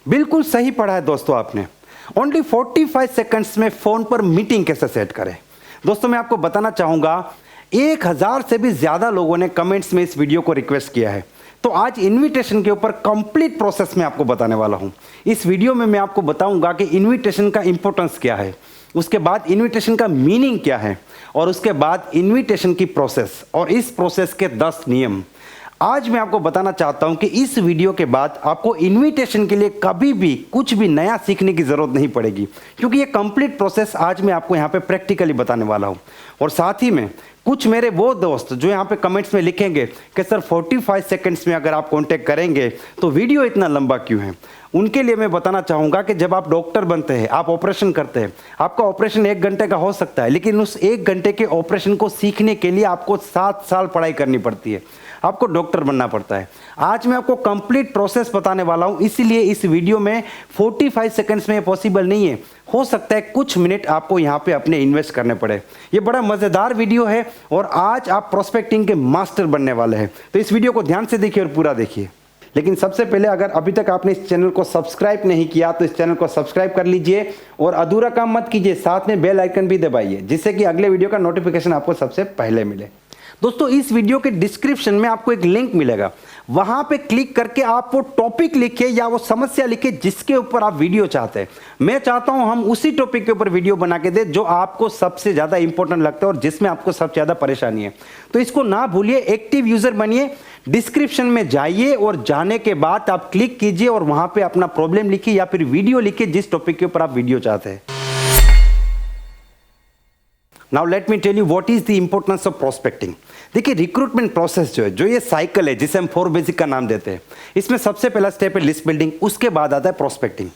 बिल्कुल सही पढ़ा है दोस्तों आपने। ओनली 45 सेकंड्स में फ़ोन पर मीटिंग कैसे सेट करें। दोस्तों मैं आपको बताना चाहूँगा 1000 से भी ज़्यादा लोगों ने कमेंट्स में इस वीडियो को रिक्वेस्ट किया है। तो आज इनविटेशन के ऊपर कंप्लीट प्रोसेस में आपको बताने वाला हूँ। इस वीडियो में मैं आपको बताऊँगा कि इनविटेशन का इंपॉर्टेंस क्या है, उसके बाद इनविटेशन का मीनिंग क्या है, और उसके बाद इनविटेशन की प्रोसेस और इस प्रोसेस के 10 नियम। आज मैं आपको बताना चाहता हूं कि इस वीडियो के बाद आपको इनविटेशन के लिए कभी भी कुछ भी नया सीखने की ज़रूरत नहीं पड़ेगी, क्योंकि ये कंप्लीट प्रोसेस आज मैं आपको यहाँ पे प्रैक्टिकली बताने वाला हूँ। और साथ ही में कुछ मेरे वो दोस्त जो यहाँ पे कमेंट्स में लिखेंगे कि सर 45 सेकंड्स में अगर आप कांटेक्ट करेंगे तो वीडियो इतना लंबा क्यों है, उनके लिए मैं बताना चाहूँगा कि जब आप डॉक्टर बनते हैं, आप ऑपरेशन करते हैं, आपका ऑपरेशन 1 घंटे का हो सकता है, लेकिन उस 1 घंटे के ऑपरेशन को सीखने के लिए आपको 7 साल पढ़ाई करनी पड़ती है, आपको डॉक्टर बनना पड़ता है। आज मैं आपको कंप्लीट प्रोसेस बताने वाला हूं, इसीलिए इस वीडियो में 45 सेकंड्स में पॉसिबल नहीं है, हो सकता है कुछ मिनट आपको यहां पे अपने इन्वेस्ट करने पड़े। ये बड़ा मज़ेदार वीडियो है और आज आप प्रोस्पेक्टिंग के मास्टर बनने वाले हैं, तो इस वीडियो को ध्यान से देखिए और पूरा देखिए। लेकिन सबसे पहले अगर अभी तक आपने इस चैनल को सब्सक्राइब नहीं किया तो इस चैनल को सब्सक्राइब कर लीजिए और अधूरा काम मत कीजिए, साथ में बेल आइकन भी दबाइए जिससे कि अगले वीडियो का नोटिफिकेशन आपको सबसे पहले मिले। दोस्तों इस वीडियो के डिस्क्रिप्शन में आपको एक लिंक मिलेगा, वहां पे क्लिक करके आप वो टॉपिक लिखिए या वो समस्या लिखिए जिसके ऊपर आप वीडियो चाहते हैं। मैं चाहता हूं हम उसी टॉपिक के ऊपर वीडियो बना के दें जो आपको सबसे ज़्यादा इंपॉर्टेंट लगता है और जिसमें आपको सबसे ज़्यादा परेशानी है। तो इसको ना भूलिए, एक्टिव यूज़र बनिए, डिस्क्रिप्शन में जाइए और जाने के बाद आप क्लिक कीजिए और वहां पर अपना प्रॉब्लम लिखिए या फिर वीडियो लिखिए जिस टॉपिक के ऊपर आप वीडियो चाहते हैं। Now let me tell you what is the importance of prospecting. देखिए रिक्रूटमेंट प्रोसेस जो ये साइकिल है जिसे हम 4 बेसिक का नाम देते हैं, इसमें सबसे पहला स्टेप है लिस्ट बिल्डिंग, उसके बाद आता है प्रोस्पेक्टिंग।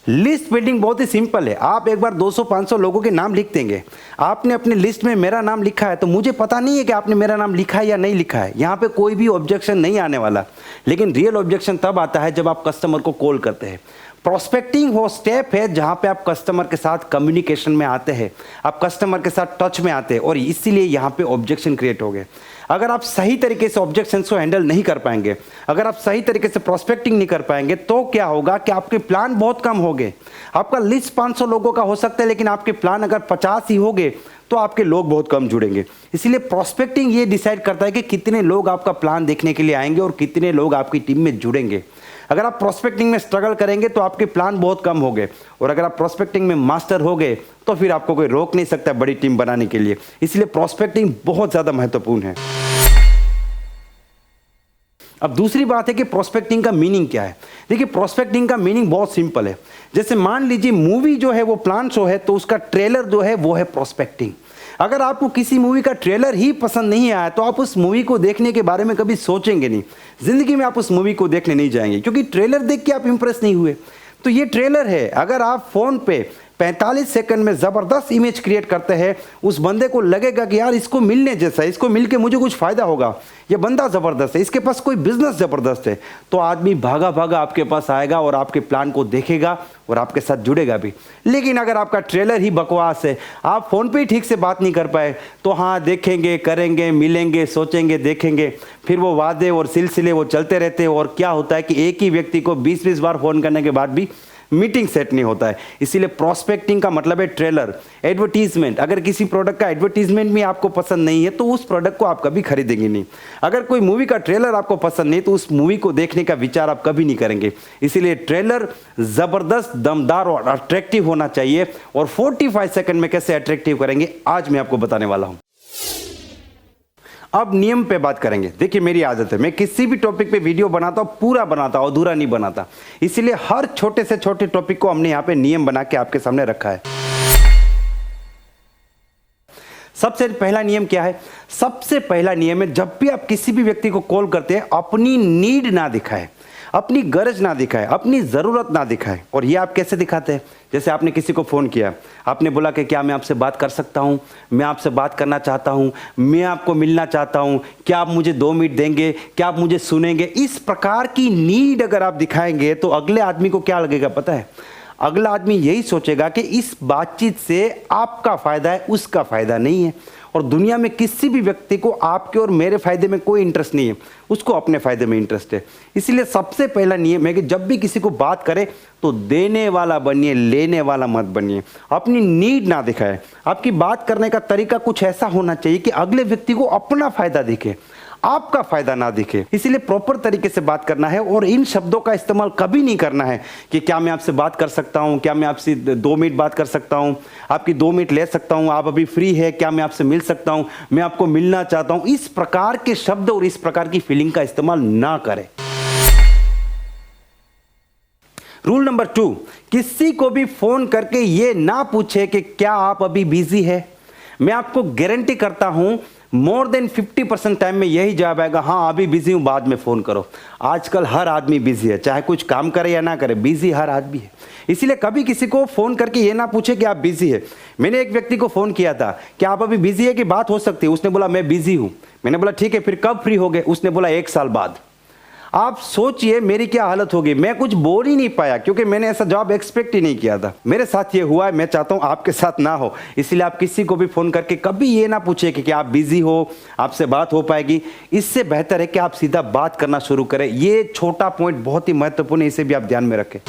लिस्ट बिल्डिंग बहुत ही सिंपल है, आप एक बार 200-500 लोगों के नाम लिख देंगे। आपने अपनी लिस्ट में मेरा नाम लिखा है तो मुझे पता नहीं है कि आपने मेरा नाम लिखा है या नहीं लिखा है, यहाँ पे कोई भी ऑब्जेक्शन नहीं आने वाला। लेकिन रियल ऑब्जेक्शन तब आता है जब आप कस्टमर को कॉल करते हैं। प्रोस्पेक्टिंग वो स्टेप है जहां पे आप कस्टमर के साथ कम्युनिकेशन में आते हैं, आप कस्टमर के साथ टच में आते हैं और इसीलिए यहां पे ऑब्जेक्शन क्रिएट हो गए। अगर आप सही तरीके से ऑब्जेक्शन को हैंडल नहीं कर पाएंगे, अगर आप सही तरीके से प्रोस्पेक्टिंग नहीं कर पाएंगे तो क्या होगा कि आपके प्लान बहुत कम हो गए। आपका लिस्ट 500 लोगों का हो सकता है लेकिन आपके प्लान अगर 50 ही हो गए तो आपके लोग बहुत कम जुड़ेंगे। इसीलिए प्रोस्पेक्टिंग ये डिसाइड करता है कि कितने लोग आपका प्लान देखने के लिए आएंगे और कितने लोग आपकी टीम में जुड़ेंगे। अगर आप प्रोस्पेक्टिंग में स्ट्रगल करेंगे तो आपके प्लान बहुत कम हो गए, और अगर आप प्रोस्पेक्टिंग में मास्टर हो गए तो फिर आपको कोई रोक नहीं सकता बड़ी टीम बनाने के लिए। इसलिए प्रोस्पेक्टिंग बहुत ज़्यादा महत्वपूर्ण है। अब दूसरी बात है कि प्रोस्पेक्टिंग का मीनिंग क्या है। देखिए प्रोस्पेक्टिंग का मीनिंग बहुत सिंपल है। जैसे मान लीजिए मूवी जो है वो प्लान शो है तो उसका ट्रेलर जो है वो है प्रोस्पेक्टिंग। अगर आपको किसी मूवी का ट्रेलर ही पसंद नहीं आया तो आप उस मूवी को देखने के बारे में कभी सोचेंगे नहीं, जिंदगी में आप उस मूवी को देखने नहीं जाएंगे क्योंकि ट्रेलर देख के आप इंप्रेस नहीं हुए। तो ये ट्रेलर है। अगर आप फोन पे 45 सेकंड में ज़बरदस्त इमेज क्रिएट करते हैं, उस बंदे को लगेगा कि यार इसको मिलने जैसा है, इसको मिलके मुझे कुछ फ़ायदा होगा, ये बंदा ज़बरदस्त है, इसके पास कोई बिजनेस ज़बरदस्त है, तो आदमी भागा भागा आपके पास आएगा और आपके प्लान को देखेगा और आपके साथ जुड़ेगा भी। लेकिन अगर आपका ट्रेलर ही बकवास है, आप फ़ोन पे ही ठीक से बात नहीं कर पाए, तो हाँ देखेंगे, करेंगे, मिलेंगे, सोचेंगे, देखेंगे, फिर वो वादे और सिलसिले वो चलते रहते हैं। और क्या होता है कि एक ही व्यक्ति को 20-20 बार फ़ोन करने के बाद भी मीटिंग सेट नहीं होता है। इसीलिए प्रोस्पेक्टिंग का मतलब है ट्रेलर, एडवर्टीजमेंट। अगर किसी प्रोडक्ट का एडवर्टीजमेंट भी आपको पसंद नहीं है तो उस प्रोडक्ट को आप कभी खरीदेंगे नहीं। अगर कोई मूवी का ट्रेलर आपको पसंद नहीं तो उस मूवी को देखने का विचार आप कभी नहीं करेंगे। इसीलिए ट्रेलर ज़बरदस्त, दमदार और अट्रैक्टिव होना चाहिए। और 45 सेकंड में कैसे अट्रैक्टिव करेंगे आज मैं आपको बताने वाला हूं। अब नियम पे बात करेंगे। देखिए मेरी आदत है, मैं किसी भी टॉपिक पे वीडियो बनाता हूँ पूरा बनाता हूँ, अधूरा नहीं बनाता। इसीलिए हर छोटे से छोटे टॉपिक को हमने यहाँ पे नियम बना के आपके सामने रखा है। सबसे पहला नियम क्या है? सबसे पहला नियम है जब भी आप किसी भी व्यक्ति को कॉल करते हैं अपनी नीड ना दिखाएं, अपनी गरज ना दिखाए, अपनी ज़रूरत ना दिखाए। और ये आप कैसे दिखाते हैं? जैसे आपने किसी को फ़ोन किया, आपने बोला कि क्या मैं आपसे बात कर सकता हूँ, मैं आपसे बात करना चाहता हूँ, मैं आपको मिलना चाहता हूँ, क्या आप मुझे 2 मिनट देंगे, क्या आप मुझे सुनेंगे? इस प्रकार की नीड अगर आप दिखाएंगे तो अगले आदमी को क्या लगेगा पता है? अगला आदमी यही सोचेगा कि इस बातचीत से आपका फ़ायदा है, उसका फ़ायदा नहीं है। और दुनिया में किसी भी व्यक्ति को आपके और मेरे फायदे में कोई इंटरेस्ट नहीं है, उसको अपने फायदे में इंटरेस्ट है। इसलिए सबसे पहला नियम है कि जब भी किसी को बात करें तो देने वाला बनिए, लेने वाला मत बनिए। अपनी नीड ना दिखाए। आपकी बात करने का तरीका कुछ ऐसा होना चाहिए कि अगले व्यक्ति को अपना फायदा दिखे, आपका फायदा ना दिखे। इसीलिए प्रॉपर तरीके से बात करना है और इन शब्दों का इस्तेमाल कभी नहीं करना है कि क्या मैं आपसे बात कर सकता हूं, क्या मैं आपसे 2 मिनट बात कर सकता हूं, आपकी 2 मिनट ले सकता हूं, आप अभी फ्री है, क्या मैं आपसे मिल सकता हूं, मैं आपको मिलना चाहता हूं। इस प्रकार के शब्द और इस प्रकार की फीलिंग का इस्तेमाल ना करें। रूल नंबर 2, किसी को भी फोन करके ये ना पूछे कि क्या आप अभी बिजी है। मैं आपको गारंटी करता हूं मोर देन 50% टाइम में यही जवाब आएगा, हाँ अभी बिजी हूं, बाद में फोन करो। आजकल हर आदमी बिजी है, चाहे कुछ काम करे या ना करे, बिजी हर आदमी है। इसीलिए कभी किसी को फोन करके ये ना पूछे कि आप बिजी है। मैंने एक व्यक्ति को फोन किया था कि आप अभी बिजी है कि बात हो सकती है, उसने बोला मैं बिजी हूं। मैंने बोला ठीक है, फिर कब फ्री हो गए, उसने बोला 1 साल बाद। आप सोचिए मेरी क्या हालत होगी। मैं कुछ बोल ही नहीं पाया क्योंकि मैंने ऐसा जवाब एक्सपेक्ट ही नहीं किया था। मेरे साथ ये हुआ है, मैं चाहता हूं आपके साथ ना हो। इसलिए आप किसी को भी फोन करके कभी ये ना पूछे कि क्या आप बिजी हो, आपसे बात हो पाएगी। इससे बेहतर है कि आप सीधा बात करना शुरू करें। ये छोटा पॉइंट बहुत ही महत्वपूर्ण है, इसे भी आप ध्यान में रखें।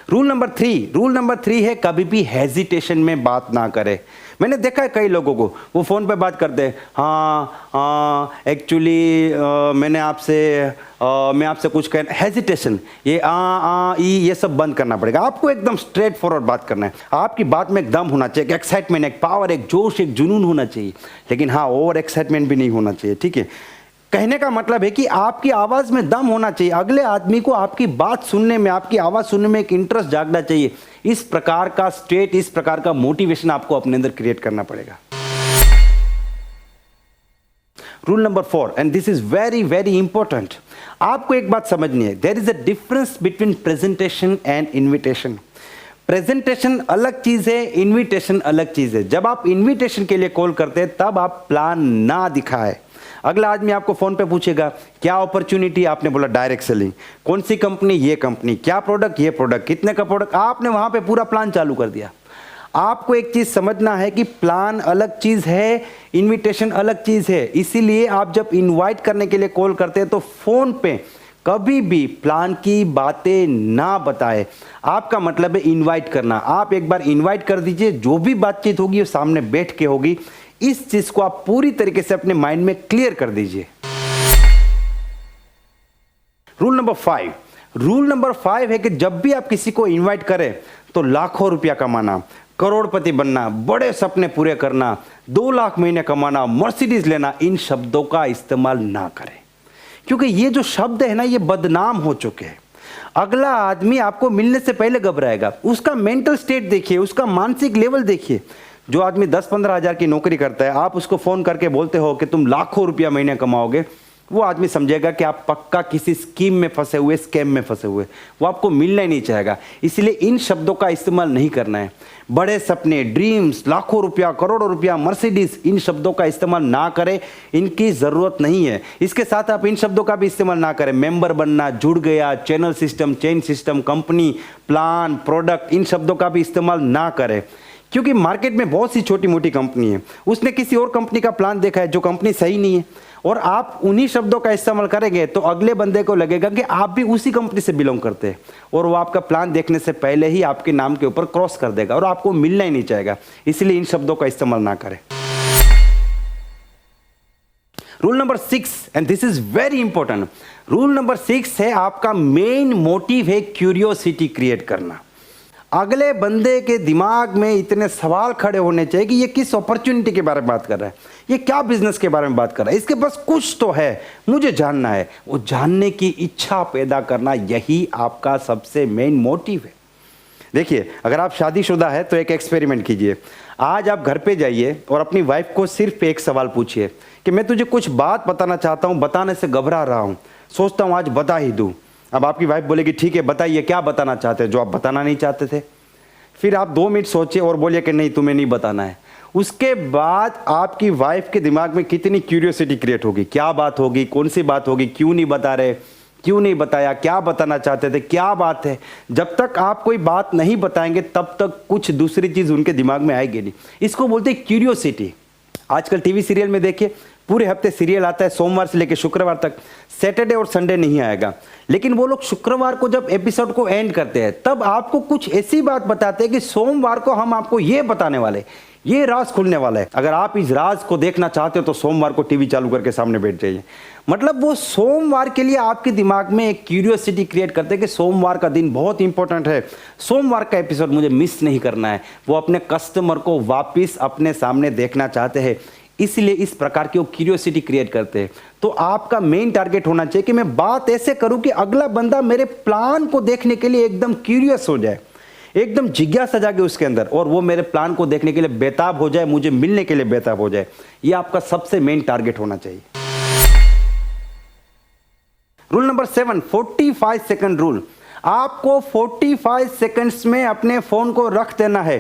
रूल नंबर 3 है कभी भी हेजिटेशन में बात ना करें। मैंने देखा है कई लोगों को, वो फोन पे बात करते हैं, हाँ एक्चुअली मैं आपसे कुछ कह, हेजिटेशन, ये ये सब बंद करना पड़ेगा। आपको एकदम स्ट्रेट फॉरवर्ड बात करना है। आपकी बात में एक दम होना चाहिए, एक एक्साइटमेंट, एक पावर, एक जोश, एक जुनून होना चाहिए। लेकिन हाँ ओवर एक्साइटमेंट भी नहीं होना चाहिए, ठीक है। कहने का मतलब है कि आपकी आवाज में दम होना चाहिए। अगले आदमी को आपकी बात सुनने में, आपकी आवाज सुनने में एक इंटरेस्ट जागना चाहिए। इस प्रकार का स्टेट, इस प्रकार का मोटिवेशन आपको अपने अंदर क्रिएट करना पड़ेगा। Rule number 4, and this is very very important. आपको एक बात समझनी है, there is a difference between presentation and invitation. Presentation अलग चीज है, इन्विटेशन अलग चीज है। जब आप इन्विटेशन के लिए कॉल करते हैं तब आप प्लान ना दिखाए। अगला आदमी आपको फोन पे पूछेगा क्या अपॉर्चुनिटी, आपने बोला डायरेक्ट सेलिंग, कौन सी कंपनी, ये कंपनी, क्या प्रोडक्ट, ये प्रोडक्ट, कितने का प्रोडक्ट, आपने वहां पे पूरा प्लान चालू कर दिया। आपको एक चीज समझना है कि प्लान अलग चीज है, इनविटेशन अलग चीज है। इसीलिए आप जब इनवाइट करने के लिए कॉल करते हैं तो फोन पे कभी भी प्लान की बातें ना बताए। आपका मतलब है इनवाइट करना। आप एक बार इनवाइट कर दीजिए, जो भी बातचीत होगी वो सामने बैठ के होगी। इस चीज को आप पूरी तरीके से अपने माइंड में क्लियर कर दीजिए। रूल नंबर 5 है कि जब भी आप किसी को इनवाइट करें तो लाखों रुपया कमाना, करोड़पति बनना, बड़े सपने पूरे करना, 2 लाख महीने कमाना, मर्सिडीज लेना, इन शब्दों का इस्तेमाल ना करें। क्योंकि ये जो शब्द है ना, ये बदनाम हो चुके हैं। अगला आदमी आपको मिलने से पहले घबराएगा। उसका मेंटल स्टेट देखिए, उसका मानसिक लेवल देखिए। जो आदमी 10-15 हजार की नौकरी करता है, आप उसको फोन करके बोलते हो कि तुम लाखों रुपया महीने कमाओगे, वो आदमी समझेगा कि आप पक्का किसी स्कीम में फंसे हुए, स्कैम में फंसे हुए, वो आपको मिलना ही नहीं चाहेगा। इसलिए इन शब्दों का इस्तेमाल नहीं करना है। बड़े सपने, ड्रीम्स, लाखों रुपया, करोड़ों रुपया, मर्सिडीज, इन शब्दों का इस्तेमाल ना करें, इनकी जरूरत नहीं है। इसके साथ आप इन शब्दों का भी इस्तेमाल ना करें। मेंबर बनना, जुड़ गया, channel system, chain system, company, plan, product, इन शब्दों का भी इस्तेमाल ना करें। क्योंकि मार्केट में बहुत सी छोटी मोटी कंपनी है, उसने किसी और कंपनी का प्लान देखा है जो कंपनी सही नहीं है, और आप उन्हीं शब्दों का इस्तेमाल करेंगे तो अगले बंदे को लगेगा कि आप भी उसी कंपनी से बिलोंग करते हैं, और वो आपका प्लान देखने से पहले ही आपके नाम के ऊपर क्रॉस कर देगा और आपको मिलना ही नहीं चाहेगा। इसलिए इन शब्दों का इस्तेमाल ना करें। Rule number 6, and this is very important. Rule number 6 है, आपका मेन मोटिव है क्यूरियोसिटी क्रिएट करना। अगले बंदे के दिमाग में इतने सवाल खड़े होने चाहिए कि ये किस अपॉर्चुनिटी के बारे में बात कर रहा है, ये क्या बिजनेस के बारे में बात कर रहा है, इसके पास कुछ तो है, मुझे जानना है। वो जानने की इच्छा पैदा करना, यही आपका सबसे मेन मोटिव है। देखिए, अगर आप शादीशुदा है तो एक एक्सपेरिमेंट कीजिए। आज आप घर पे जाइए और अपनी वाइफ को सिर्फ एक सवाल पूछिए कि मैं तुझे कुछ बात बताना चाहता हूँ, बताने से घबरा रहा हूँ, सोचता हूँ आज बता ही दूँ। अब आपकी वाइफ बोलेगी ठीक है बताइए क्या बताना चाहते हैं जो आप बताना नहीं चाहते थे। फिर आप 2 मिनट सोचिए और बोलिए कि नहीं तुम्हें नहीं बताना है। उसके बाद आपकी वाइफ के दिमाग में कितनी क्यूरियोसिटी क्रिएट होगी, क्या बात होगी, कौन सी बात होगी, क्यों नहीं बता रहे, क्यों नहीं बताया, क्या बताना चाहते थे, क्या बात है। जब तक आप कोई बात नहीं बताएंगे तब तक कुछ दूसरी चीज़ उनके दिमाग में आएगी नहीं। इसको बोलते हैं क्यूरियोसिटी। आजकल टीवी सीरियल में देखिए, पूरे हफ्ते सीरियल आता है, सोमवार से लेकर शुक्रवार तक, सैटरडे और संडे नहीं आएगा। लेकिन वो लोग शुक्रवार को जब एपिसोड को एंड करते हैं तब आपको कुछ ऐसी बात बताते हैं कि सोमवार को हम आपको ये बताने वाले, ये राज खुलने वाला है। अगर आप इस राज को देखना चाहते हो तो सोमवार को टीवी चालू करके सामने बैठ जाइए। मतलब वो सोमवार के लिए आपके दिमाग में एक क्यूरियोसिटी क्रिएट करते हैं कि सोमवार का दिन बहुत इंपॉर्टेंट है, सोमवार का एपिसोड मुझे मिस नहीं करना है। वो अपने कस्टमर को वापस अपने सामने देखना चाहते हैं, इसलिए इस प्रकार की वो क्यूरियोसिटी क्रिएट करते हैं। तो आपका मेन टारगेट होना चाहिए कि मैं बात ऐसे करूं कि अगला बंदा मेरे प्लान को देखने के लिए एकदम क्यूरियस हो जाए, एकदम जिज्ञासा जागे उसके अंदर, और वो मेरे प्लान को देखने के लिए बेताब हो जाए, मुझे मिलने के लिए बेताब हो जाए। ये आपका सबसे मेन टारगेट होना चाहिए। Rule number 7, 45 second rule. आपको 45 सेकंड्स में अपने फोन को रख देना है।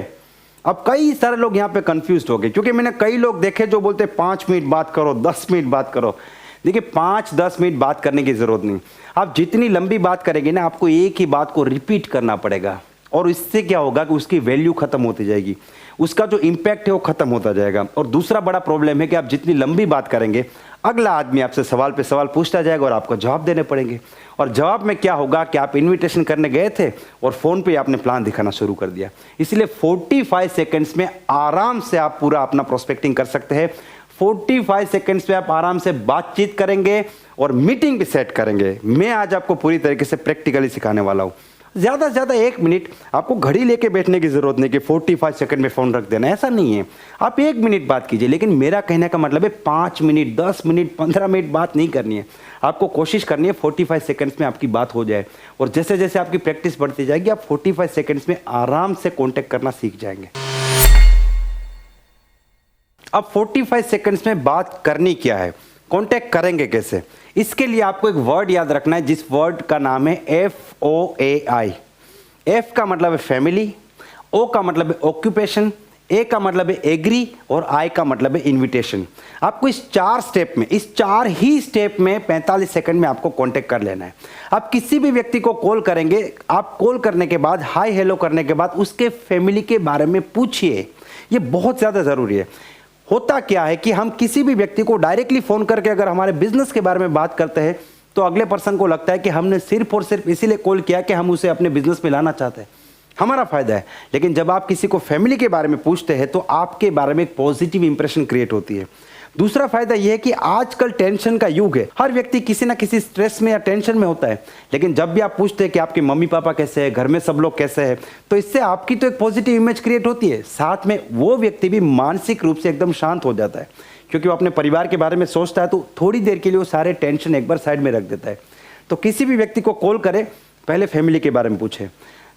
अब कई सारे लोग यहाँ पे कंफ्यूज हो गए, क्योंकि मैंने कई लोग देखे जो बोलते 5 मिनट बात करो, 10 मिनट बात करो। देखिए 5-10 मिनट बात करने की जरूरत नहीं। आप जितनी लंबी बात करेंगे ना, आपको एक ही बात को रिपीट करना पड़ेगा, और इससे क्या होगा कि उसकी वैल्यू खत्म होती जाएगी, उसका जो इम्पैक्ट है वो खत्म होता जाएगा। और दूसरा बड़ा प्रॉब्लम है कि आप जितनी लंबी बात करेंगे, अगला आदमी आपसे सवाल पे सवाल पूछता जाएगा और आपको जवाब देने पड़ेंगे। और जवाब में क्या होगा कि आप इनविटेशन करने गए थे और फोन पे आपने प्लान दिखाना शुरू कर दिया। इसलिए 45 सेकंड्स में आराम से आप पूरा अपना प्रोस्पेक्टिंग कर सकते हैं। 45 सेकंड्स में आप आराम से बातचीत करेंगे और मीटिंग भी सेट करेंगे। मैं आज आपको पूरी तरीके से प्रैक्टिकली सिखाने वाला हूँ। ज़्यादा से ज़्यादा 1 मिनट, आपको घड़ी लेके बैठने की ज़रूरत नहीं कि 45 सेकंड में फ़ोन रख देना, ऐसा नहीं है। आप 1 मिनट बात कीजिए, लेकिन मेरा कहने का मतलब है 5 मिनट, 10 मिनट, 15 मिनट बात नहीं करनी है। आपको कोशिश करनी है 45 सेकंड्स में आपकी बात हो जाए, और जैसे जैसे आपकी प्रैक्टिस बढ़ती जाएगी आप 45 सेकंड्स में आराम से कॉन्टेक्ट करना सीख जाएंगे। अब 45 सेकंड्स में बात करनी क्या है, कॉन्टेक्ट करेंगे कैसे, इसके लिए आपको एक वर्ड याद रखना है, जिस वर्ड का नाम है FOAI। F का मतलब है फैमिली, O का मतलब है ऑक्यूपेशन, A का मतलब है एग्री, और I का मतलब है इनविटेशन। आपको इस 4 स्टेप में, इस 4 ही स्टेप में 45 सेकंड में आपको कांटेक्ट कर लेना है। आप किसी भी व्यक्ति को कॉल करेंगे, आप कॉल करने के बाद हाय हेलो करने के बाद उसके फैमिली के बारे में पूछिए। ये बहुत ज़्यादा ज़रूरी है। होता क्या है कि हम किसी भी व्यक्ति को डायरेक्टली फ़ोन करके अगर हमारे बिजनेस के बारे में बात करते हैं तो अगले पर्सन को लगता है कि हमने सिर्फ और सिर्फ इसीलिए कॉल किया कि हम उसे अपने बिजनेस में लाना चाहते हैं, हमारा फायदा है। लेकिन जब आप किसी को फैमिली के बारे में पूछते हैं तो आपके बारे में एक पॉजिटिव इंप्रेशन क्रिएट होती है। दूसरा फायदा यह है कि आजकल टेंशन का युग है, हर व्यक्ति किसी ना किसी स्ट्रेस में या टेंशन में होता है। लेकिन जब भी आप पूछते हैं कि आपके मम्मी पापा कैसे हैं, घर में सब लोग कैसे हैं, तो इससे आपकी तो एक पॉजिटिव इमेज क्रिएट होती है, साथ में वो व्यक्ति भी मानसिक रूप से एकदम शांत हो जाता है, क्योंकि वो अपने परिवार के बारे में सोचता है। तो थोड़ी देर के लिए वो सारे टेंशन एक बार साइड में रख देता है। तो किसी भी व्यक्ति को कॉल करें, पहले फैमिली के बारे में पूछें।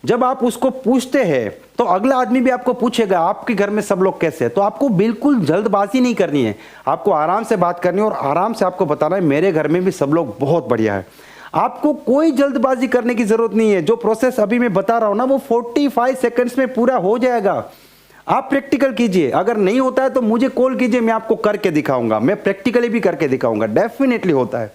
जब आप उसको पूछते हैं तो अगला आदमी भी आपको पूछेगा आपके घर में सब लोग कैसे हैं। तो आपको बिल्कुल जल्दबाजी नहीं करनी है, आपको आराम से बात करनी है और आराम से आपको बताना है मेरे घर में भी सब लोग बहुत बढ़िया है। आपको कोई जल्दबाजी करने की जरूरत नहीं है। जो प्रोसेस अभी मैं बता रहा हूं ना, वो 45 सेकंड्स में पूरा हो जाएगा। आप प्रैक्टिकल कीजिए, अगर नहीं होता है तो मुझे कॉल कीजिए, मैं आपको करके दिखाऊंगा, मैं प्रैक्टिकली भी करके दिखाऊंगा, डेफिनेटली होता है।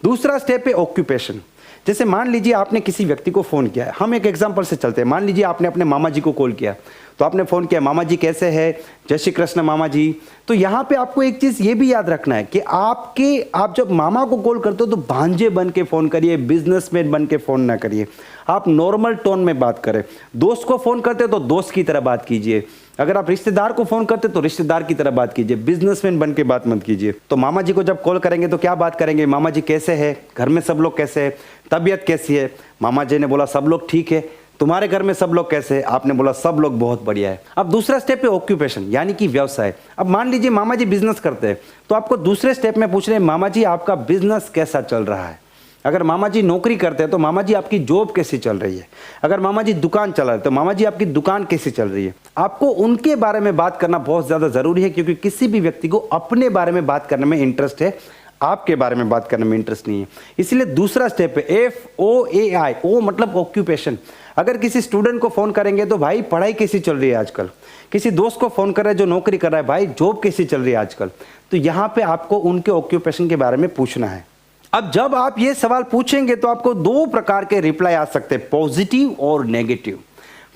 दूसरा स्टेप है ऑक्यूपेशन। जैसे मान लीजिए आपने किसी व्यक्ति को फ़ोन किया है, हम एक एग्जांपल से चलते हैं। मान लीजिए आपने अपने मामा जी को कॉल किया, तो आपने फ़ोन किया, मामा जी कैसे हैं, जय श्री कृष्ण मामा जी। तो यहाँ पे आपको एक चीज़ ये भी याद रखना है कि आप जब मामा को कॉल करते हो तो भांजे बन के फ़ोन करिए, बिजनेसमैन बन के फ़ोन ना करिए। आप नॉर्मल टोन में बात करें। दोस्त को फ़ोन करते हो तो दोस्त की तरह बात कीजिए। अगर आप रिश्तेदार को फ़ोन करते तो रिश्तेदार की तरह बात कीजिए, बिजनेसमैन बन के बात मत कीजिए। तो मामा जी को जब कॉल करेंगे तो क्या बात करेंगे, मामा जी कैसे हैं, घर में सब लोग कैसे हैं, तबीयत कैसी है। मामा जी ने बोला सब लोग ठीक है। तुम्हारे घर में सब लोग कैसे हैं, आपने बोला सब लोग बहुत बढ़िया है। अब दूसरा स्टेप है ऑक्यूपेशन, यानी कि व्यवसाय। अब मान लीजिए मामा जी बिजनेस करते हैं, तो आपको दूसरे स्टेप में पूछ रहे हैं मामा जी आपका बिजनेस कैसा चल रहा है। अगर मामा जी नौकरी करते हैं तो मामा जी आपकी जॉब कैसी चल रही है। अगर मामा जी दुकान चला रहे तो मामा जी आपकी दुकान कैसी चल रही है। आपको उनके बारे में बात करना बहुत ज़्यादा ज़रूरी है, क्योंकि किसी भी व्यक्ति को अपने बारे में बात करने में इंटरेस्ट है, आपके बारे में बात करने में इंटरेस्ट नहीं है। इसलिए दूसरा स्टेप है FOAI। ओ मतलब ऑक्यूपेशन। अगर किसी स्टूडेंट को फ़ोन करेंगे तो भाई पढ़ाई कैसी चल रही है आजकल। किसी दोस्त को फ़ोन कर रहे हैं जो नौकरी कर रहा है, भाई जॉब कैसी चल रही है आजकल। तो यहाँ पे आपको उनके ऑक्यूपेशन के बारे में पूछना है। अब जब आप ये सवाल पूछेंगे तो आपको दो प्रकार के रिप्लाई आ सकते हैं, पॉजिटिव और नेगेटिव।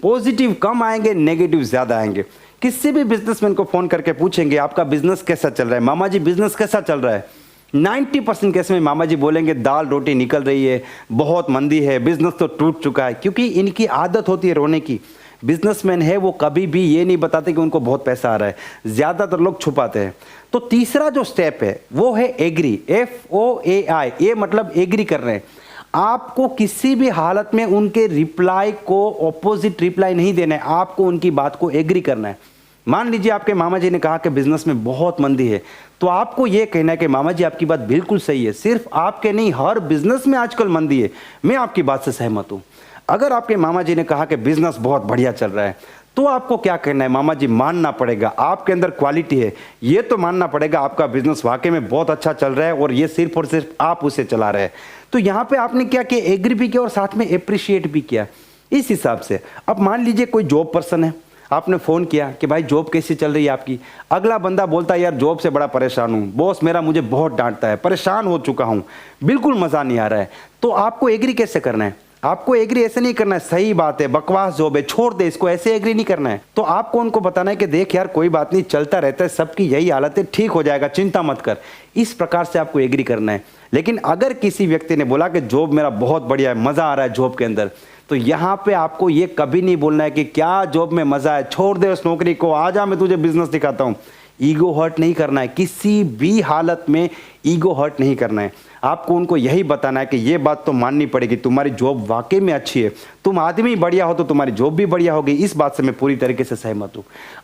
पॉजिटिव कम आएंगे, नेगेटिव ज्यादा आएंगे। किसी भी बिजनेसमैन को फोन करके पूछेंगे आपका बिजनेस कैसा चल रहा है, मामा जी बिजनेस कैसा चल रहा है, 90% केस में मामा जी बोलेंगे दाल रोटी निकल रही है, बहुत मंदी है, बिजनेस तो टूट चुका है। क्योंकि इनकी आदत होती है रोने की। बिजनेसमैन है वो कभी भी ये नहीं बताते कि उनको बहुत पैसा आ रहा है, ज्यादातर लोग छुपाते हैं। तो तीसरा जो स्टेप है वो है एग्री, FOAI, ये मतलब एग्री कर रहे हैं। आपको किसी भी हालत में उनके रिप्लाई को ऑपोजिट रिप्लाई नहीं देना है, आपको उनकी बात को एग्री करना है। मान लीजिए आपके मामा जी ने कहा कि बिजनेस में बहुत मंदी है, तो आपको यह कहना है कि मामा जी आपकी बात बिल्कुल सही है, सिर्फ आपके नहीं हर बिजनेस में आजकल मंदी है, मैं आपकी बात से सहमत हूं। अगर आपके मामा जी ने कहा कि बिजनेस बहुत बढ़िया चल रहा है, तो आपको क्या कहना है, मामा जी मानना पड़ेगा आपके अंदर क्वालिटी है, ये तो मानना पड़ेगा आपका बिजनेस वाकई में बहुत अच्छा चल रहा है और ये सिर्फ और सिर्फ आप उसे चला रहे हैं। तो यहां पे आपने क्या किया, एग्री भी किया और साथ में अप्रिशिएट भी किया। इस हिसाब से अब मान लीजिए कोई जॉब पर्सन है, आपने फोन किया कि भाई जॉब कैसी चल रही है आपकी। अगला बंदा बोलता है यार जॉब से बड़ा परेशान हूं, बॉस मेरा मुझे बहुत डांटता है, परेशान हो चुका हूं, बिल्कुल मजा नहीं आ रहा है। तो आपको एग्री कैसे करना है, आपको एग्री ऐसे नहीं करना है, सही बात है बकवास जॉब है छोड़ दे इसको, ऐसे एग्री नहीं करना है। तो आपको उनको बताना है कि देख यार कोई बात नहीं, चलता रहता है, सबकी यही हालत है, ठीक हो जाएगा, चिंता मत कर। इस प्रकार से आपको एग्री करना है। लेकिन अगर किसी व्यक्ति ने बोला कि जॉब मेरा बहुत बढ़िया है, मजा आ रहा है जॉब के अंदर, तो यहां पे आपको ये कभी नहीं बोलना है कि क्या जॉब में मजा है, छोड़ दे उस नौकरी को, आजा मैं तुझे बिजनेस दिखाता हूं। ईगो हर्ट नहीं करना है, किसी भी हालत में ईगो हर्ट नहीं करना है। आपको उनको यही बताना है कि ये बात तो माननी पड़ेगी, तुम्हारी जॉब वाकई में अच्छी है, तुम आदमी बढ़िया हो तो तुम्हारी जॉब भी बढ़िया होगी, इस बात से मैं पूरी तरीके से सहमत हूं।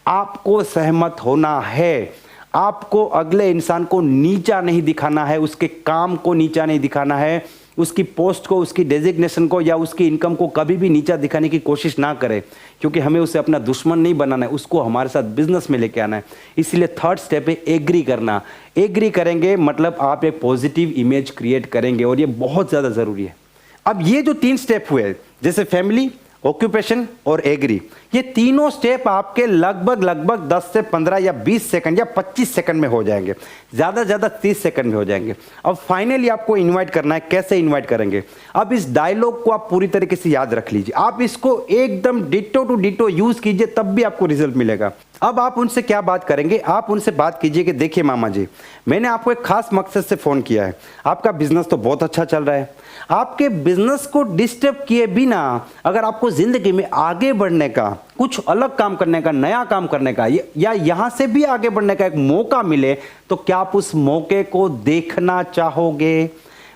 आपको सहमत होना है, आपको अगले इंसान को नीचा नहीं दिखाना है, उसके काम को नीचा नहीं दिखाना है, उसकी पोस्ट को, उसकी डेजिग्नेशन को या उसकी इनकम को कभी भी नीचा दिखाने की कोशिश ना करें, क्योंकि हमें उसे अपना दुश्मन नहीं बनाना है, उसको हमारे साथ बिजनेस में लेके आना है। इसलिए थर्ड स्टेप है एग्री करना। एग्री करेंगे मतलब आप एक पॉजिटिव इमेज क्रिएट करेंगे और ये बहुत ज़्यादा ज़रूरी है। अब ये जो 3 स्टेप हुए, जैसे फैमिली, ऑक्यूपेशन और एग्री, ये तीनों स्टेप आपके लगभग 10 से 15 या 20 सेकंड या 25 सेकंड में हो जाएंगे, ज़्यादा 30 सेकंड में हो जाएंगे। अब फाइनली आपको इनवाइट करना है। कैसे इनवाइट करेंगे, अब इस डायलॉग को आप पूरी तरीके से याद रख लीजिए, आप इसको एकदम डिटो टू डिटो यूज कीजिए, तब भी आपको रिजल्ट मिलेगा। अब आप उनसे क्या बात करेंगे, आप उनसे बात कीजिए कि देखिए मामा जी, मैंने आपको एक खास मकसद से फोन किया है, आपका बिजनेस तो बहुत अच्छा चल रहा है, आपके बिजनेस को डिस्टर्ब किए बिना अगर आपको जिंदगी में आगे बढ़ने का, कुछ अलग काम करने का, नया काम करने का या यहां से भी आगे बढ़ने का एक मौका मिले, तो क्या आप उस मौके को देखना चाहोगे?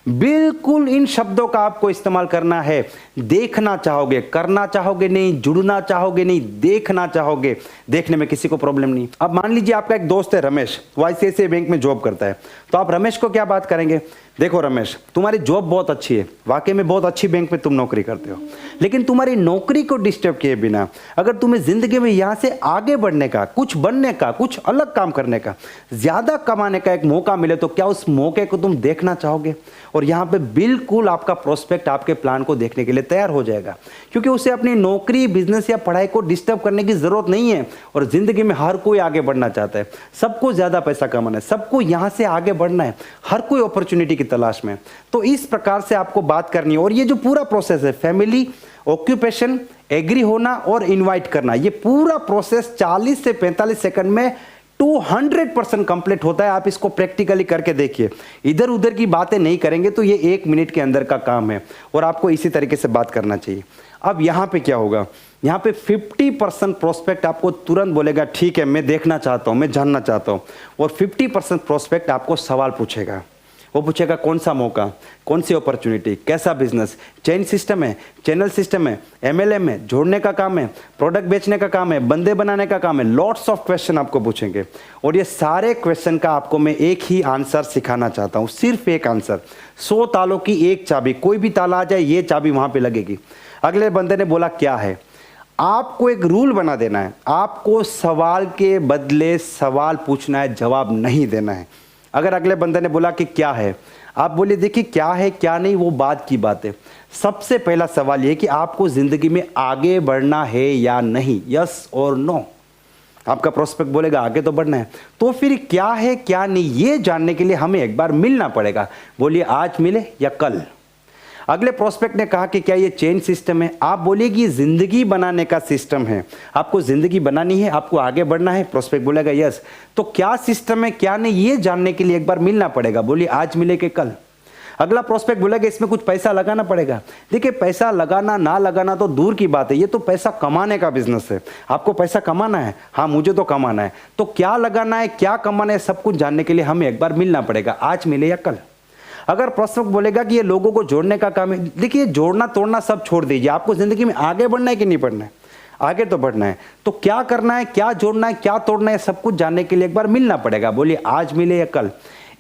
बिल्कुल इन शब्दों का आपको इस्तेमाल करना है। देखना चाहोगे, करना चाहोगे नहीं, जुड़ना चाहोगे नहीं, देखना चाहोगे। देखने में किसी को प्रॉब्लम नहीं। अब मान लीजिए आपका एक दोस्त है रमेश, वो ICICI बैंक में जॉब करता है, तो आप रमेश को क्या बात करेंगे, देखो रमेश तुम्हारी जॉब बहुत अच्छी है, वाकई में बहुत अच्छी बैंक में तुम नौकरी करते हो, लेकिन तुम्हारी नौकरी को डिस्टर्ब किए बिना अगर तुम्हें जिंदगी में यहां से आगे बढ़ने का, कुछ बनने का, कुछ अलग काम करने का, ज्यादा कमाने का एक मौका मिले, तो क्या उस मौके को तुम देखना चाहोगे? और यहां पे बिल्कुल आपका प्रोस्पेक्ट आपके प्लान को देखने के लिए तैयार हो जाएगा, क्योंकि उसे अपनी नौकरी, बिजनेस या पढ़ाई को डिस्टर्ब करने की जरूरत नहीं है। और जिंदगी में हर कोई आगे बढ़ना चाहता है, सबको ज्यादा पैसा कमाना है, सबको यहां से आगे बढ़ना है, हर कोई अपॉर्चुनिटी की तलाश में। तो इस प्रकार से आपको बात करनी है। और ये जो पूरा प्रोसेस है, फैमिली, ऑक्यूपेशन, एग्री होना और इनवाइट करना, ये पूरा प्रोसेस 40 से 45 सेकंड में 200% कंप्लीट होता है। आप इसको प्रैक्टिकली करके देखिए, इधर उधर की बातें नहीं करेंगे तो ये 1 मिनट के अंदर का काम है और आपको इसी तरीके से बात करना चाहिए। अब यहां पे क्या होगा, यहां पे 50% प्रोस्पेक्ट आपको तुरंत बोलेगा ठीक है मैं देखना चाहता हूं, मैं जानना चाहता हूं, और 50% प्रोस्पेक्ट आपको सवाल पूछेगा। वो पूछेगा कौन सा मौका, कौन सी अपॉर्चुनिटी, कैसा बिजनेस, चेन सिस्टम है, चैनल सिस्टम है, MLM है, जोड़ने का काम है, प्रोडक्ट बेचने का काम है, बंदे बनाने का काम है, लॉट्स ऑफ क्वेश्चन आपको पूछेंगे। और ये सारे क्वेश्चन का आपको मैं एक ही आंसर सिखाना चाहता हूँ, सिर्फ एक आंसर। 100 तालों की एक चाबी, कोई भी ताला आ जाए ये चाबी वहां पे लगेगी। अगले बंदे ने बोला क्या है, आपको एक रूल बना देना है, आपको सवाल के बदले सवाल पूछना है, जवाब नहीं देना है। अगर अगले बंदे ने बोला कि क्या है, आप बोलिए देखिए क्या है क्या नहीं वो बात की बात है। सबसे पहला सवाल यह कि आपको जिंदगी में आगे बढ़ना है या नहीं, यस और नो। आपका प्रोस्पेक्ट बोलेगा आगे तो बढ़ना है। तो फिर क्या है क्या नहीं ये जानने के लिए हमें एक बार मिलना पड़ेगा। बोलिए आज मिले या कल। अगले प्रोस्पेक्ट ने कहा कि क्या ये चेन सिस्टम है? आप बोलिए कि ये जिंदगी बनाने का सिस्टम है, आपको जिंदगी बनानी है, आपको आगे बढ़ना है। प्रोस्पेक्ट बोलेगा यस। तो क्या सिस्टम है क्या नहीं ये जानने के लिए एक बार मिलना पड़ेगा। बोलिए आज मिले कि कल। अगला प्रोस्पेक्ट बोलेगा इसमें कुछ पैसा लगाना पड़ेगा। देखिए पैसा लगाना ना लगाना तो दूर की बात है, ये तो पैसा कमाने का बिजनेस है। आपको पैसा कमाना है, हाँ मुझे तो कमाना है। तो क्या लगाना है क्या कमाना है सब कुछ जानने के लिए हमें एक बार मिलना पड़ेगा। आज मिले या कल। अगर प्रोस्पेक्ट बोलेगा कि ये लोगों को जोड़ने का काम है, देखिए जोड़ना तोड़ना सब छोड़ दीजिए, आपको जिंदगी में आगे बढ़ना है कि नहीं बढ़ना है? आगे तो बढ़ना है। तो क्या करना है क्या जोड़ना है क्या तोड़ना है सब कुछ जानने के लिए एक बार मिलना पड़ेगा। बोलिए आज मिले या कल।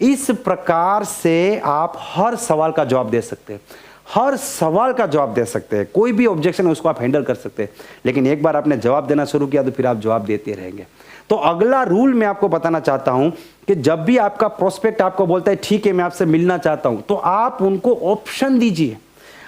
इस प्रकार से आप हर सवाल का जवाब दे सकते हैं, हर सवाल का जवाब दे सकते हैं। कोई भी ऑब्जेक्शन है उसको आप हैंडल कर सकते हैं। लेकिन एक बार आपने जवाब देना शुरू किया तो फिर आप जवाब देते रहेंगे। तो अगला रूल मैं आपको बताना चाहता हूं कि जब भी आपका प्रोस्पेक्ट आपको बोलता है ठीक है मैं आपसे मिलना चाहता हूं, तो आप उनको ऑप्शन दीजिए।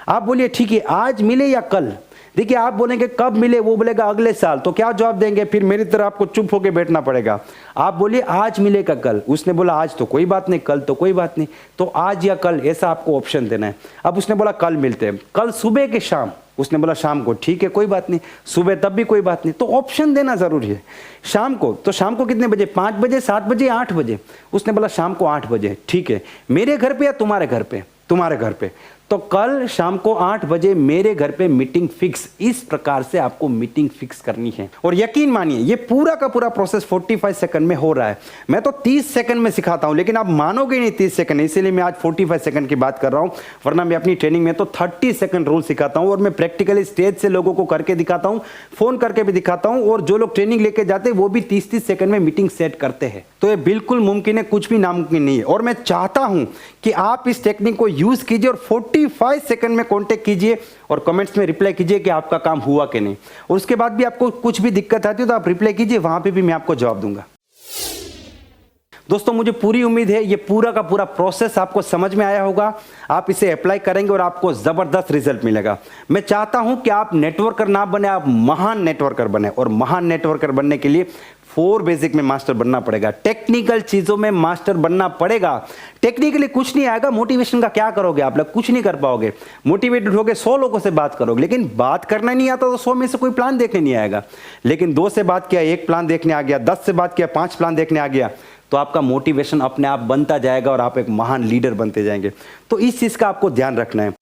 आप बोलिए ठीक है आज मिले या कल। देखिए आप बोलेंगे कब मिले, वो बोलेगा अगले साल, तो क्या जवाब देंगे? फिर मेरी तरह आपको चुप होकर बैठना पड़ेगा। आप बोलिए आज मिले का कल। उसने बोला आज तो कोई बात नहीं, कल तो कोई बात नहीं, तो आज या कल ऐसा आपको ऑप्शन देना है। अब उसने बोला कल मिलते हैं, कल सुबह के शाम। उसने बोला शाम को, ठीक है कोई बात नहीं, सुबह तब भी कोई बात नहीं। तो ऑप्शन देना जरूरी है। शाम को, तो शाम को कितने बजे? 5 बजे 7 बजे 8 बजे। उसने बोला शाम को 8 बजे, ठीक है मेरे घर पे या तुम्हारे घर पे? तुम्हारे घर पे। तो कल शाम को 8 बजे मेरे घर पे मीटिंग फिक्स। इस प्रकार से आपको मीटिंग फिक्स करनी है। और यकीन मानिए ये पूरा का पूरा प्रोसेस 45 सेकंड में हो रहा है। मैं तो 30 सेकंड में सिखाता हूं, लेकिन आप मानोगे नहीं 30 सेकंड, इसीलिए मैं आज 45 सेकंड की बात कर रहा हूं। वरना मैं अपनी ट्रेनिंग में तो 30 सेकंड रूल सिखाता हूं और मैं प्रैक्टिकली स्टेज से लोगों को करके दिखाता हूं, फोन करके भी दिखाता हूं। और जो लोग ट्रेनिंग लेके जाते हैं वो भी 30-30 सेकंड में मीटिंग सेट करते हैं। तो ये बिल्कुल मुमकिन है, कुछ भी नामुमकिन नहीं है। और मैं चाहता हूं कि आप इस टेक्निक को यूज कीजिए और 45 सेकंड में कांटेक्ट कीजिए और कमेंट्स में रिप्लाई कीजिए कि आपका काम हुआ कि नहीं। और उसके बाद भी आपको कुछ भी दिक्कत आती है तो आप रिप्लाई कीजिए, वहां पे भी मैं आपको जवाब दूंगा। दोस्तों मुझे पूरी उम्मीद है ये पूरा का पूरा प्रोसेस आपको समझ में आया होगा। आप इसे अप्लाई करेंगे और आपको जबरदस्त रिजल्ट मिलेगा। मैं चाहता हूं कि आप नेटवर्कर ना बने, आप महान नेटवर्कर बने। और महान नेटवर्कर बनने के लिए 4 बेसिक में मास्टर बनना पड़ेगा, टेक्निकल चीजों में मास्टर बनना पड़ेगा। टेक्निकली कुछ नहीं आएगा, मोटिवेशन का क्या करोगे आप लोग? कुछ नहीं कर पाओगे। मोटिवेटेड होगे 100 लोगों से बात करोगे, लेकिन बात करना नहीं आता तो 100 में से कोई प्लान देखने नहीं आएगा। लेकिन 2 से बात किया 1 प्लान देखने आ गया, 10 से बात किया 5 प्लान देखने आ गया, तो आपका मोटिवेशन अपने आप बनता जाएगा और आप एक महान लीडर बनते जाएंगे। तो इस चीज का आपको ध्यान रखना है।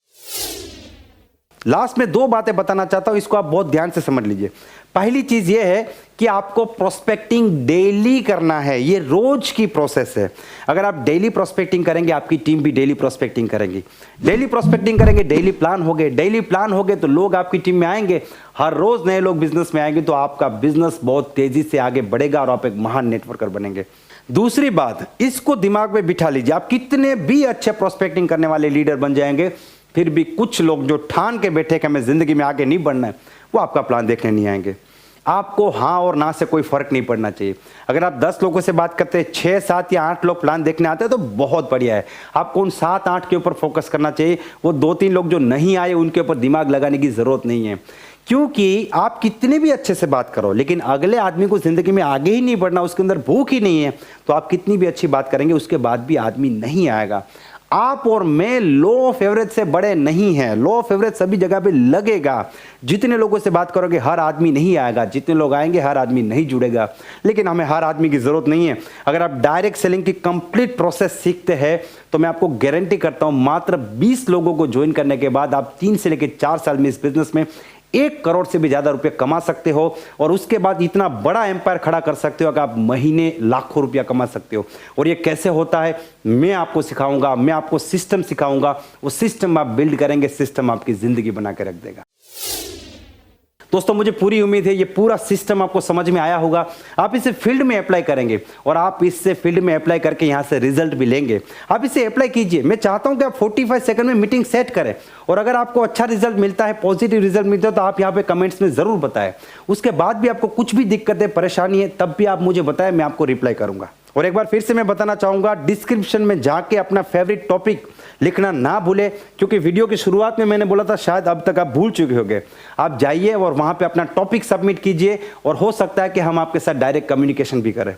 लास्ट में 2 बातें बताना चाहता हूं, इसको आप बहुत ध्यान से समझ लीजिए। पहली चीज यह है कि आपको प्रोस्पेक्टिंग डेली करना है, ये रोज की प्रोसेस है। अगर आप डेली प्रोस्पेक्टिंग करेंगे, आपकी टीम भी डेली प्रोस्पेक्टिंग करेंगी। डेली प्रोस्पेक्टिंग करेंगे, डेली प्लान हो गए, डेली प्लान हो गए तो लोग आपकी टीम में आएंगे। हर रोज नए लोग बिजनेस में आएंगे तो आपका बिजनेस बहुत तेजी से आगे बढ़ेगा और आप एक महान नेटवर्कर बनेंगे। दूसरी बात, इसको दिमाग में बिठा लीजिए, आप कितने भी अच्छे प्रोस्पेक्टिंग करने वाले लीडर बन जाएंगे, फिर भी कुछ लोग जो ठान के बैठे कि हमें जिंदगी में आगे नहीं बढ़ना है, वो आपका प्लान देखने नहीं आएंगे। आपको हाँ और ना से कोई फर्क नहीं पड़ना चाहिए। अगर आप 10 लोगों से बात करते हैं, 6, 7 या 8 लोग प्लान देखने आते हैं तो बहुत बढ़िया है। आपको उन 7, 8 के ऊपर फोकस करना चाहिए। वो 2-3 लोग जो नहीं आए उनके ऊपर दिमाग लगाने की जरूरत नहीं है। क्योंकि आप कितने भी अच्छे से बात करो, लेकिन अगले आदमी को जिंदगी में आगे ही नहीं बढ़ना, उसके अंदर भूख ही नहीं है, तो आप कितनी भी अच्छी बात करेंगे उसके बाद भी आदमी नहीं आएगा। आप और मैं लो ऑफ एवरेज से बड़े नहीं हैं। लो ऑफ एवरेज सभी जगह पे लगेगा। जितने लोगों से बात करोगे हर आदमी नहीं आएगा, जितने लोग आएंगे हर आदमी नहीं जुड़ेगा। लेकिन हमें हर आदमी की जरूरत नहीं है। अगर आप डायरेक्ट सेलिंग की कंप्लीट प्रोसेस सीखते हैं तो मैं आपको गारंटी करता हूं मात्र 20 लोगों को ज्वाइन करने के बाद आप 3 से लेकर 4 साल में इस बिजनेस में 1 करोड़ से भी ज्यादा रुपए कमा सकते हो। और उसके बाद इतना बड़ा एम्पायर खड़ा कर सकते हो कि आप महीने लाखों रुपया कमा सकते हो। और ये कैसे होता है मैं आपको सिखाऊंगा, मैं आपको सिस्टम सिखाऊंगा। वो सिस्टम आप बिल्ड करेंगे, सिस्टम आपकी जिंदगी बना के रख देगा। दोस्तों मुझे पूरी उम्मीद है ये पूरा सिस्टम आपको समझ में आया होगा। आप इसे फील्ड में अप्लाई करेंगे और आप इससे फील्ड में अप्लाई करके यहां से रिजल्ट भी लेंगे। आप इसे अप्लाई कीजिए। मैं चाहता हूं कि आप 45 सेकंड में मीटिंग सेट करें और अगर आपको अच्छा रिजल्ट मिलता है, पॉजिटिव रिजल्ट मिलता है तो आप यहां पे कमेंट्स में जरूर बताएं। उसके बाद भी आपको कुछ भी दिक्कत है, परेशानी है, तब भी आप मुझे बताएं, मैं आपको रिप्लाई करूंगा। और एक बार फिर से मैं बताना चाहूँगा, डिस्क्रिप्शन में जाके अपना फेवरेट टॉपिक लिखना ना भूले, क्योंकि वीडियो की शुरुआत में मैंने बोला था शायद अब तक आप भूल चुके होंगे। आप जाइए और वहाँ पे अपना टॉपिक सबमिट कीजिए और हो सकता है कि हम आपके साथ डायरेक्ट कम्युनिकेशन भी करें।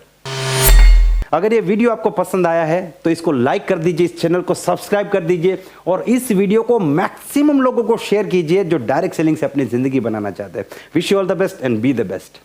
अगर ये वीडियो आपको पसंद आया है तो इसको लाइक कर दीजिए, इस चैनल को सब्सक्राइब कर दीजिए और इस वीडियो को मैक्सिमम लोगों को शेयर कीजिए जो डायरेक्ट सेलिंग से अपनी जिंदगी बनाना चाहते हैं। Wish you all the best and be the best.